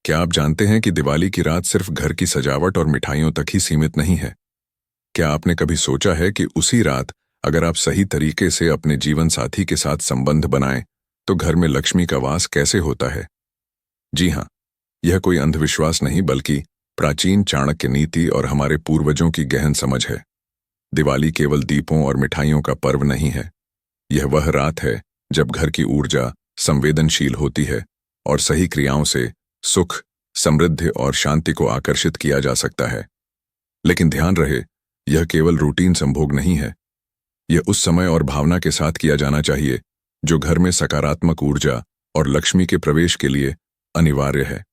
क्या आप जानते हैं कि दिवाली की रात सिर्फ घर की सजावट और मिठाइयों तक ही सीमित नहीं है? क्या आपने कभी सोचा है कि उसी रात अगर आप सही तरीके से अपने जीवन साथी के साथ संबंध बनाएं, तो घर में लक्ष्मी का वास कैसे होता है? जी हाँ, यह कोई अंधविश्वास नहीं बल्कि प्राचीन चाणक्य नीति और हमारे पूर्वजों की गहन समझ है। दिवाली केवल दीपों और मिठाइयों का पर्व नहीं है। यह वह रात है जब घर की ऊर्जा संवेदनशील होती है और सही क्रियाओं से सुख, समृद्धि और शांति को आकर्षित किया जा सकता है। लेकिन ध्यान रहे, यह केवल रूटीन संभोग नहीं है। यह उस समय और भावना के साथ किया जाना चाहिए जो घर में सकारात्मक ऊर्जा और लक्ष्मी के प्रवेश के लिए अनिवार्य है।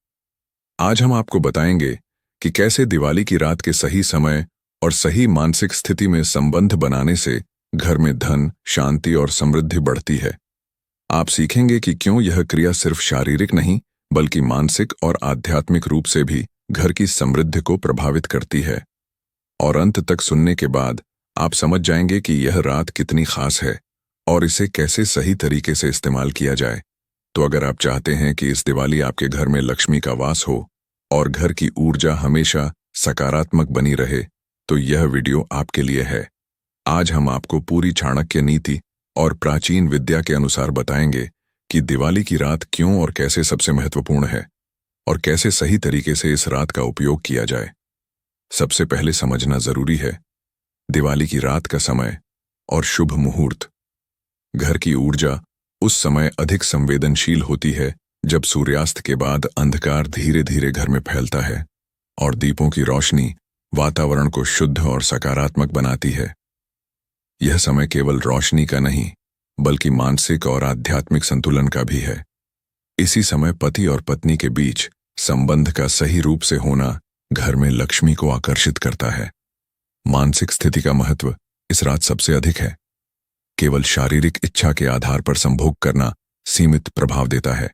आज हम आपको बताएंगे कि कैसे दिवाली की रात के सही समय और सही मानसिक स्थिति में संबंध बनाने से घर में धन, शांति और समृद्धि बढ़ती है। आप सीखेंगे कि क्यों यह क्रिया सिर्फ शारीरिक नहीं बल्कि मानसिक और आध्यात्मिक रूप से भी घर की समृद्धि को प्रभावित करती है। और अंत तक सुनने के बाद आप समझ जाएंगे कि यह रात कितनी खास है और इसे कैसे सही तरीके से इस्तेमाल किया जाए। तो अगर आप चाहते हैं कि इस दिवाली आपके घर में लक्ष्मी का वास हो और घर की ऊर्जा हमेशा सकारात्मक बनी रहे, तो यह वीडियो आपके लिए है। आज हम आपको पूरी चाणक्य नीति और प्राचीन विद्या के अनुसार बताएंगे कि दिवाली की रात क्यों और कैसे सबसे महत्वपूर्ण है और कैसे सही तरीके से इस रात का उपयोग किया जाए। सबसे पहले समझना जरूरी है दिवाली की रात का समय और शुभ मुहूर्त। घर की ऊर्जा उस समय अधिक संवेदनशील होती है जब सूर्यास्त के बाद अंधकार धीरे धीरे घर में फैलता है और दीपों की रोशनी वातावरण को शुद्ध और सकारात्मक बनाती है। यह समय केवल रोशनी का नहीं बल्कि मानसिक और आध्यात्मिक संतुलन का भी है। इसी समय पति और पत्नी के बीच संबंध का सही रूप से होना घर में लक्ष्मी को आकर्षित करता है। मानसिक स्थिति का महत्व इस रात सबसे अधिक है। केवल शारीरिक इच्छा के आधार पर संभोग करना सीमित प्रभाव देता है।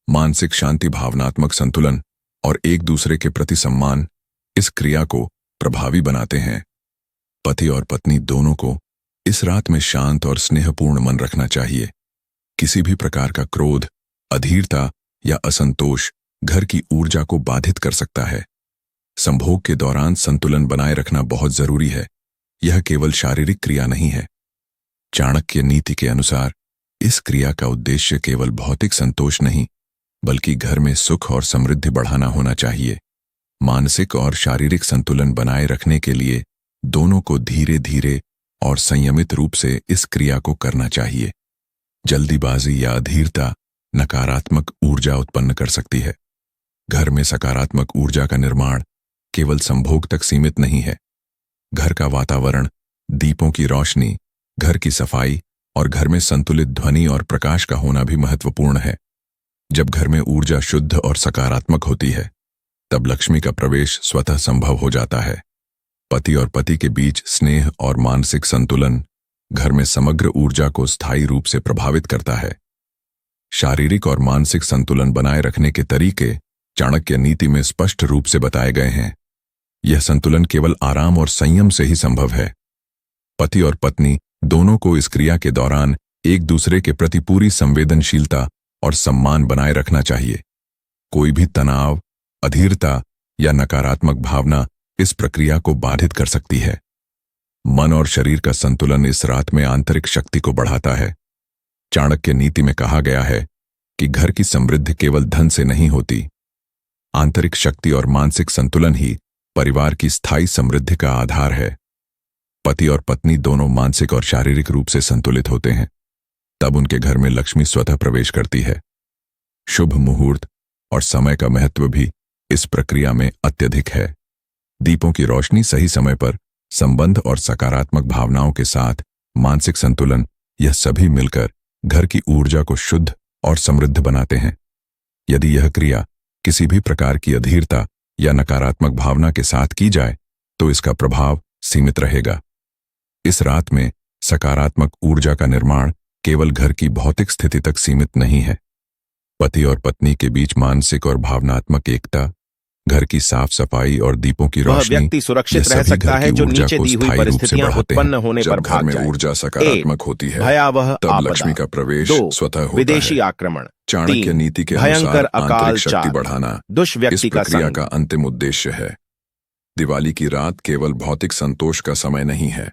मानसिक शांति, भावनात्मक संतुलन और एक दूसरे के प्रति सम्मान इस क्रिया को प्रभावी बनाते हैं। पति और पत्नी दोनों को इस रात में शांत और स्नेहपूर्ण मन रखना चाहिए। किसी भी प्रकार का क्रोध, अधीरता या असंतोष घर की ऊर्जा को बाधित कर सकता है। संभोग के दौरान संतुलन बनाए रखना बहुत जरूरी है। यह केवल शारीरिक क्रिया नहीं है। चाणक्य नीति के अनुसार इस क्रिया का उद्देश्य केवल भौतिक संतोष नहीं बल्कि घर में सुख और समृद्धि बढ़ाना होना चाहिए। मानसिक और शारीरिक संतुलन बनाए रखने के लिए दोनों को धीरे धीरे और संयमित रूप से इस क्रिया को करना चाहिए। जल्दीबाजी या अधीरता नकारात्मक ऊर्जा उत्पन्न कर सकती है। घर में सकारात्मक ऊर्जा का निर्माण केवल संभोग तक सीमित नहीं है। घर का वातावरण, दीपों की रोशनी, घर की सफाई और घर में संतुलित ध्वनि और प्रकाश का होना भी महत्वपूर्ण है। जब घर में ऊर्जा शुद्ध और सकारात्मक होती है, तब लक्ष्मी का प्रवेश स्वतः संभव हो जाता है। पति और पति के बीच स्नेह और मानसिक संतुलन घर में समग्र ऊर्जा को स्थायी रूप से प्रभावित करता है। शारीरिक और मानसिक संतुलन बनाए रखने के तरीके चाणक्य नीति में स्पष्ट रूप से बताए गए हैं। यह संतुलन केवल आराम और संयम से ही संभव है। पति और पत्नी दोनों को इस क्रिया के दौरान एक दूसरे के प्रति पूरी संवेदनशीलता और सम्मान बनाए रखना चाहिए। कोई भी तनाव, अधीरता या नकारात्मक भावना इस प्रक्रिया को बाधित कर सकती है। मन और शरीर का संतुलन इस रात में आंतरिक शक्ति को बढ़ाता है। चाणक्य नीति में कहा गया है कि घर की समृद्धि केवल धन से नहीं होती। आंतरिक शक्ति और मानसिक संतुलन ही परिवार की स्थायी समृद्धि का आधार है। पति और पत्नी दोनों मानसिक और शारीरिक रूप से संतुलित होते हैं, तब उनके घर में लक्ष्मी स्वतः प्रवेश करती है। शुभ मुहूर्त और समय का महत्व भी इस प्रक्रिया में अत्यधिक है। दीपों की रोशनी सही समय पर, संबंध और सकारात्मक भावनाओं के साथ मानसिक संतुलन, यह सभी मिलकर घर की ऊर्जा को शुद्ध और समृद्ध बनाते हैं। यदि यह क्रिया किसी भी प्रकार की अधीरता या नकारात्मक भावना के साथ की जाए तो इसका प्रभाव सीमित रहेगा। इस रात में सकारात्मक ऊर्जा का निर्माण केवल घर की भौतिक स्थिति तक सीमित नहीं है। पति और पत्नी के बीच मानसिक और भावनात्मक एकता, घर की साफ सफाई और दीपों की वह रोशनी व्यक्ति सुरक्षित ये रह सभी सकता घर है की जो ऊर्जा नीचे को दी हुई स्थायी रूप से परिस्थितियां बढ़ाते उत्पन्न हैं। होने जब पर घर भाग में जाए। ऊर्जा सकारात्मक होती है भयावह तब आपदा। लक्ष्मी का प्रवेश 2 स्वतः होता विदेशी है। आक्रमण। चाणक्य 3 नीति के भयंकर अनुसार अकाल। आंतरिक शक्ति 4 बढ़ाना इस दुष्व्यक्ति का प्रक्रिया संग। का अंतिम उद्देश्य है। दिवाली की रात केवल भौतिक संतोष का समय नहीं है,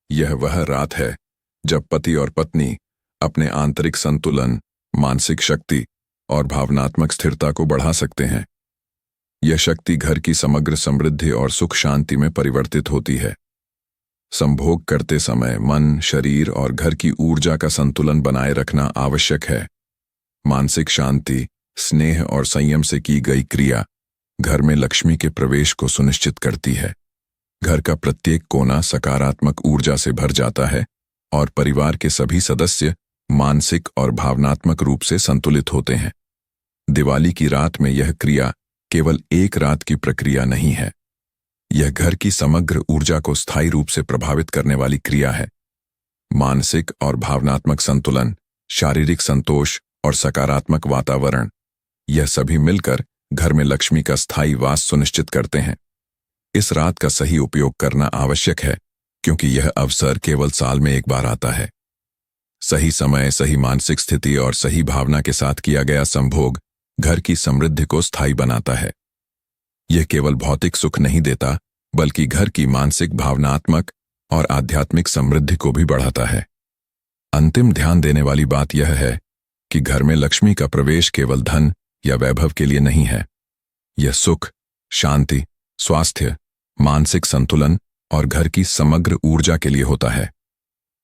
यह वह रात है जब पति और पत्नी अपने आंतरिक संतुलन, मानसिक शक्ति और भावनात्मक स्थिरता को बढ़ा सकते हैं। यह शक्ति घर की समग्र समृद्धि और सुख शांति में परिवर्तित होती है। संभोग करते समय मन, शरीर और घर की ऊर्जा का संतुलन बनाए रखना आवश्यक है। मानसिक शांति, स्नेह और संयम से की गई क्रिया घर में लक्ष्मी के प्रवेश को सुनिश्चित करती है। घर का प्रत्येक कोना सकारात्मक ऊर्जा से भर जाता है और परिवार के सभी सदस्य मानसिक और भावनात्मक रूप से संतुलित होते हैं। दिवाली की रात में यह क्रिया केवल एक रात की प्रक्रिया नहीं है, यह घर की समग्र ऊर्जा को स्थायी रूप से प्रभावित करने वाली क्रिया है। मानसिक और भावनात्मक संतुलन, शारीरिक संतोष और सकारात्मक वातावरण, यह सभी मिलकर घर में लक्ष्मी का स्थायी वास सुनिश्चित करते हैं। इस रात का सही उपयोग करना आवश्यक है क्योंकि यह अवसर केवल साल में एक बार आता है। सही समय, सही मानसिक स्थिति और सही भावना के साथ किया गया संभोग घर की समृद्धि को स्थायी बनाता है। यह केवल भौतिक सुख नहीं देता बल्कि घर की मानसिक, भावनात्मक और आध्यात्मिक समृद्धि को भी बढ़ाता है। अंतिम ध्यान देने वाली बात यह है कि घर में लक्ष्मी का प्रवेश केवल धन या वैभव के लिए नहीं है। यह सुख, शांति, स्वास्थ्य, मानसिक संतुलन और घर की समग्र ऊर्जा के लिए होता है।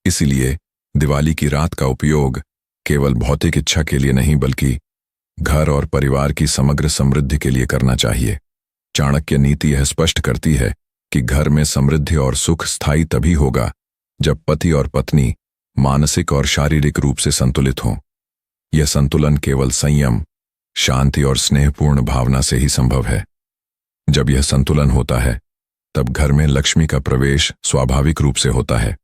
इसलिए दिवाली की रात का उपयोग केवल भौतिक इच्छा के लिए नहीं बल्कि घर और परिवार की समग्र समृद्धि के लिए करना चाहिए। चाणक्य नीति यह स्पष्ट करती है कि घर में समृद्धि और सुख स्थायी तभी होगा जब पति और पत्नी मानसिक और शारीरिक रूप से संतुलित हों। यह संतुलन केवल संयम, शांति और स्नेहपूर्ण भावना से ही संभव है। जब यह संतुलन होता है तब घर में लक्ष्मी का प्रवेश स्वाभाविक रूप से होता है।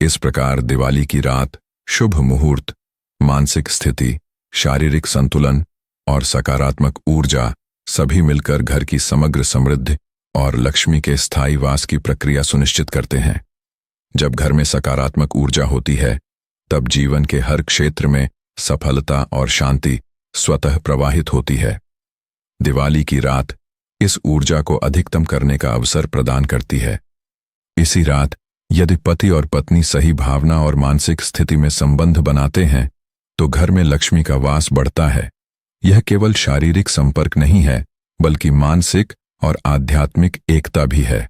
इस प्रकार दिवाली की रात शुभ मुहूर्त, मानसिक स्थिति, शारीरिक संतुलन और सकारात्मक ऊर्जा सभी मिलकर घर की समग्र समृद्धि और लक्ष्मी के स्थायी वास की प्रक्रिया सुनिश्चित करते हैं। जब घर में सकारात्मक ऊर्जा होती है तब जीवन के हर क्षेत्र में सफलता और शांति स्वतः प्रवाहित होती है। दिवाली की रात इस ऊर्जा को अधिकतम करने का अवसर प्रदान करती है। इसी रात यदि पति और पत्नी सही भावना और मानसिक स्थिति में संबंध बनाते हैं तो घर में लक्ष्मी का वास बढ़ता है। यह केवल शारीरिक संपर्क नहीं है बल्कि मानसिक और आध्यात्मिक एकता भी है।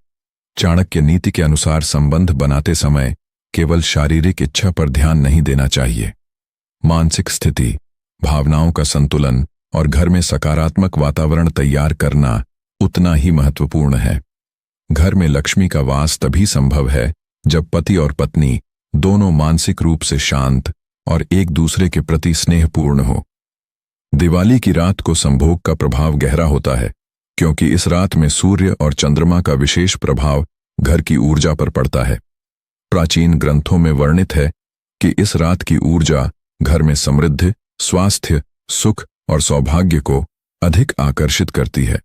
चाणक्य नीति के अनुसार संबंध बनाते समय केवल शारीरिक इच्छा पर ध्यान नहीं देना चाहिए। मानसिक स्थिति, भावनाओं का संतुलन और घर में सकारात्मक वातावरण तैयार करना उतना ही महत्वपूर्ण है। घर में लक्ष्मी का वास तभी संभव है जब पति और पत्नी दोनों मानसिक रूप से शांत और एक दूसरे के प्रति स्नेहपूर्ण हो। दिवाली की रात को संभोग का प्रभाव गहरा होता है क्योंकि इस रात में सूर्य और चंद्रमा का विशेष प्रभाव घर की ऊर्जा पर पड़ता है। प्राचीन ग्रंथों में वर्णित है कि इस रात की ऊर्जा घर में समृद्धि, स्वास्थ्य, सुख और सौभाग्य को अधिक आकर्षित करती है।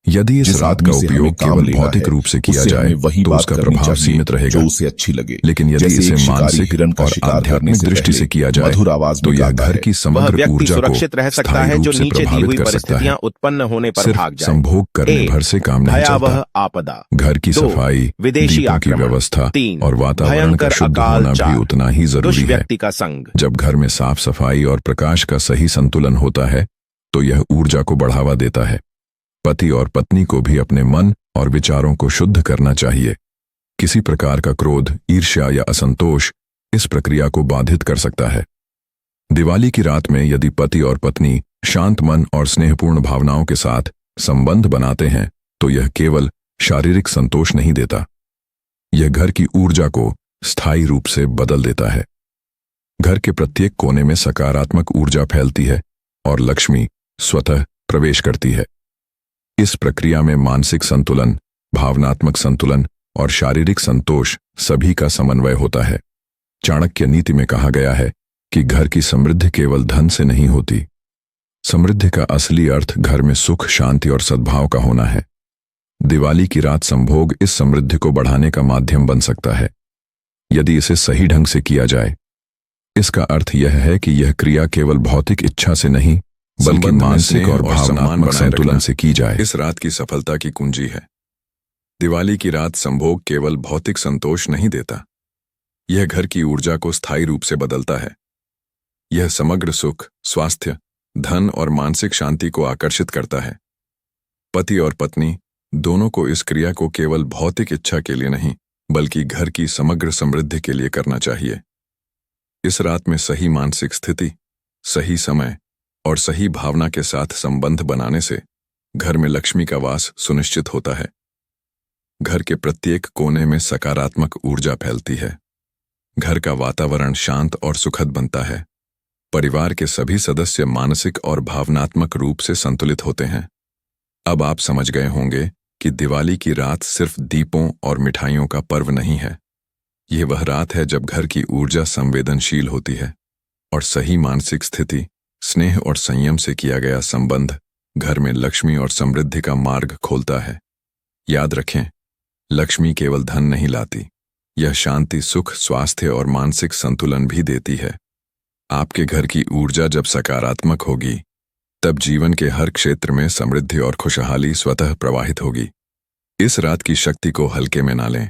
यदि इस रात का उपयोग केवल भौतिक रूप से किया जाए तो उसका प्रभाव सीमित रहेगा, जो उसे अच्छी लगे। लेकिन यदि इसे मानसिक और आध्यात्मिक दृष्टि से किया जाए तो यह घर की समग्र ऊर्जा को सुरक्षित रह सकता स्थायी है रूप जो से नीचे दी प्रभावित हुई कर सकता है। परिस्थितियां उत्पन्न होने पर सिर्फ भाग जाए। संभोग करने भर से काम नहीं भयावह चलता। आपदा। घर की 2 सफाई, विदेशी दीपों की आक्रमण। व्यवस्था 3 और वातावरण का भयंकर शुद्ध अकाल। होना भी 4 उतना ही जरूरी है। दुष्व्यक्ति का संग। जब घर में साफ सफाई और प्रकाश का सही संतुलन होता है तो यह ऊर्जा को बढ़ावा देता है। पति और पत्नी को भी अपने मन और विचारों को शुद्ध करना चाहिए। किसी प्रकार का क्रोध, ईर्ष्या या असंतोष इस प्रक्रिया को बाधित कर सकता है। दिवाली की रात में यदि पति और पत्नी शांत मन और स्नेहपूर्ण भावनाओं के साथ संबंध बनाते हैं तो यह केवल शारीरिक संतोष नहीं देता, यह घर की ऊर्जा को स्थायी रूप से बदल देता है। घर के प्रत्येक कोने में सकारात्मक ऊर्जा फैलती है और लक्ष्मी स्वतः प्रवेश करती है। इस प्रक्रिया में मानसिक संतुलन, भावनात्मक संतुलन और शारीरिक संतोष सभी का समन्वय होता है। चाणक्य नीति में कहा गया है कि घर की समृद्धि केवल धन से नहीं होती, समृद्धि का असली अर्थ घर में सुख, शांति और सद्भाव का होना है। दिवाली की रात संभोग इस समृद्धि को बढ़ाने का माध्यम बन सकता है, यदि इसे सही ढंग से किया जाए। इसका अर्थ यह है कि यह क्रिया केवल भौतिक इच्छा से नहीं, बल्कि मानसिक और भावनात्मक संतुलन से की जाए। इस रात की सफलता की कुंजी है। दिवाली की रात संभोग केवल भौतिक संतोष नहीं देता, यह घर की ऊर्जा को स्थायी रूप से बदलता है। यह समग्र सुख, स्वास्थ्य, धन और मानसिक शांति को आकर्षित करता है। पति और पत्नी दोनों को इस क्रिया को केवल भौतिक इच्छा के लिए नहीं, बल्कि घर की समग्र समृद्धि के लिए करना चाहिए। इस रात में सही मानसिक स्थिति, सही समय और सही भावना के साथ संबंध बनाने से घर में लक्ष्मी का वास सुनिश्चित होता है। घर के प्रत्येक कोने में सकारात्मक ऊर्जा फैलती है। घर का वातावरण शांत और सुखद बनता है। परिवार के सभी सदस्य मानसिक और भावनात्मक रूप से संतुलित होते हैं। अब आप समझ गए होंगे कि दिवाली की रात सिर्फ दीपों और मिठाइयों का पर्व नहीं है। यह वह रात है जब घर की ऊर्जा संवेदनशील होती है और सही मानसिक स्थिति, स्नेह और संयम से किया गया संबंध घर में लक्ष्मी और समृद्धि का मार्ग खोलता है। याद रखें, लक्ष्मी केवल धन नहीं लाती, यह शांति, सुख, स्वास्थ्य और मानसिक संतुलन भी देती है। आपके घर की ऊर्जा जब सकारात्मक होगी, तब जीवन के हर क्षेत्र में समृद्धि और खुशहाली स्वतः प्रवाहित होगी। इस रात की शक्ति को हल्के में ना लें।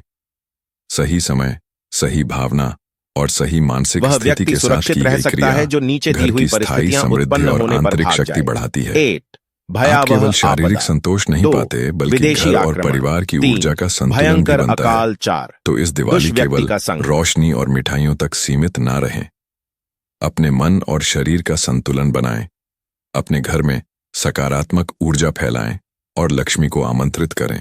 सही समय, सही भावना और सही मानसिक स्थिति के साथ की गई क्रिया जो नीचे दी घर हुई की स्थायी परिस्थितियां समृद्धि उत्पन्न और होने पर आंतरिक भाग शक्ति जाए। बढ़ाती है। 8 आप भयावह केवल शारीरिक आपदा। संतोष नहीं 2 पाते, बल्कि विदेशी घर और आक्रमण। परिवार की 3 ऊर्जा का संतुलन भी भयंकर बनता है। अकाल। 4 तो इस दिवाली दुष्ट व्यक्ति केवल का संग। रोशनी और मिठाइयों तक सीमित ना रहें। अपने मन और शरीर का संतुलन बनाएं। अपने घर में सकारात्मक ऊर्जा फैलाएं और लक्ष्मी को आमंत्रित करें।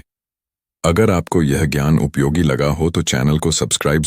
अगर आपको यह ज्ञान उपयोगी लगा हो तो चैनल को सब्सक्राइब